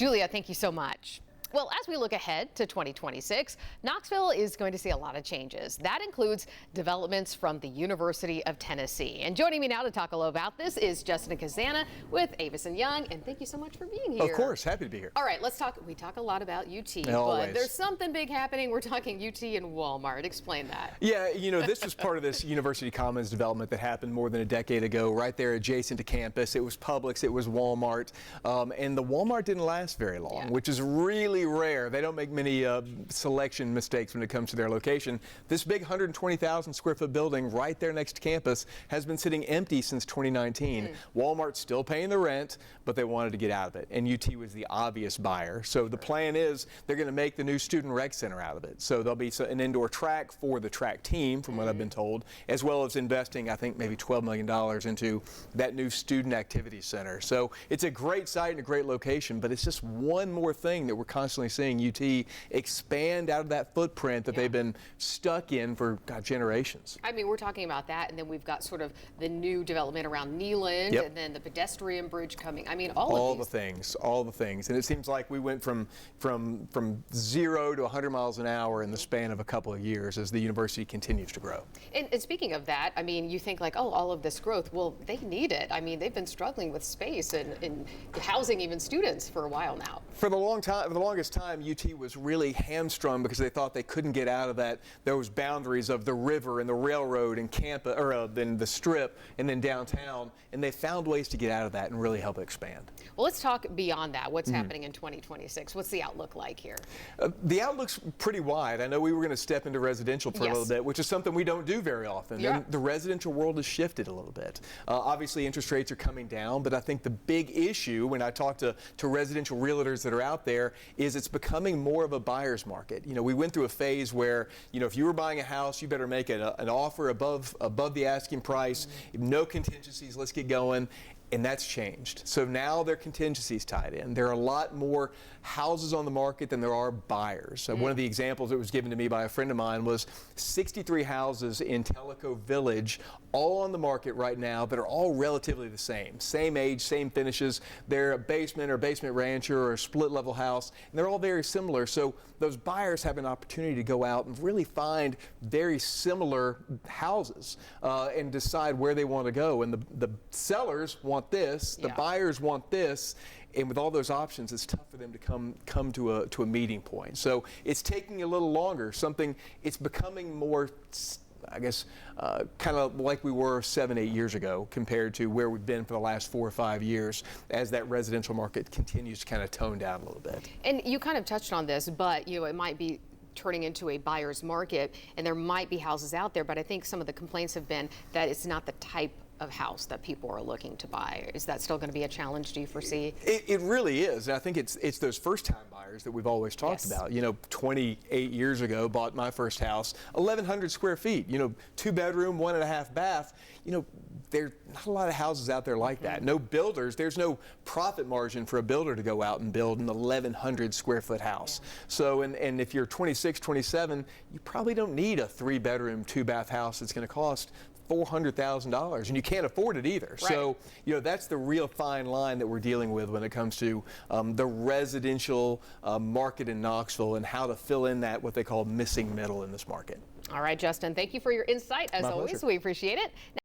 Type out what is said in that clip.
Julia, thank you so much. Well, as we look ahead to 2026, Knoxville is going to see a lot of changes. That includes developments from the University of Tennessee. And joining me now to talk a little about this is Justin Cazana with Avison Young. And thank you so much for being here. Of course, happy to be here. All right, let's talk. We talk a lot about UT, Always. but there's something big happening. We're talking UT and Walmart. Explain that. Yeah, this was part of this University Commons development that happened more than a decade ago, right there adjacent to campus. It was Publix, it was Walmart, and the Walmart didn't last very long, which is really rare. They don't make many selection mistakes when it comes to their location. This big 120,000 square foot building right there next to campus has been sitting empty since 2019. Walmart's still paying the rent, but they wanted to get out of it, and UT was the obvious buyer. So the plan is they're going to make the new student rec center out of it. So there'll be an indoor track for the track team, from what I've been told, as well as investing, I think, maybe $12 million into that new student activity center. So it's a great site and a great location, but it's just one more thing that we're constantly seeing UT expand out of that footprint that they've been stuck in for generations. I mean, we're talking about that, and then we've got sort of the new development around Neyland, and then the pedestrian bridge coming. I mean, all the things. And it seems like we went from 0 to 100 miles an hour in the span of a couple of years as the university continues to grow. And speaking of that, I mean, you think like, oh, all of this growth, well, they need it. I mean, they've been struggling with space and housing even students for a while now. For the longest time, UT was really hamstrung because they thought they couldn't get out of those boundaries of the river and the railroad and campus, or then the strip and then downtown, and they found ways to get out of that and really help it expand. Well, let's talk beyond that. What's happening in 2026? What's the outlook like here? The outlook's pretty wide. I know we were going to step into residential for a little bit, which is something we don't do very often. And the residential world has shifted a little bit. Obviously, interest rates are coming down, but I think the big issue when I talk to residential realtors that are out there is it's becoming more of a buyer's market. We went through a phase where, if you were buying a house, you better make an offer above the asking price, no contingencies, let's get going. And that's changed. So now there are contingencies tied in. There are a lot more houses on the market than there are buyers. So one of the examples that was given to me by a friend of mine was 63 houses in Tellico Village, all on the market right now that are all relatively the same. Same age, same finishes. They're a basement or basement rancher or a split level house, and they're all very similar. So those buyers have an opportunity to go out and really find very similar houses and decide where they want to go. And the sellers want this, the buyers want this, and with all those options, it's tough for them to come to a meeting point. So it's taking a little longer. It's becoming more, I guess, kind of like we were 7-8 years ago compared to where we've been for the last 4 or 5 years as that residential market continues to kind of tone down a little bit. And you kind of touched on this, but it might be turning into a buyer's market, and there might be houses out there, but I think some of the complaints have been that it's not the type of house that people are looking to buy. Is that still going to be a challenge, do you foresee? It really is. And I think it's those first-time buyers that we've always talked about. 28 years ago, bought my first house, 1,100 square feet, 2-bedroom, 1.5 bath. There's not a lot of houses out there like that. No builders. There's no profit margin for a builder to go out and build an 1,100 square foot house. So, and if you're 26, 27, you probably don't need a 3-bedroom, 2-bath house that's going to cost $400,000, and you can't afford it either. So, that's the real fine line that we're dealing with when it comes to the residential market in Knoxville and how to fill in that what they call missing middle in this market. All right, Justin, thank you for your insight. As My always, pleasure. we appreciate it.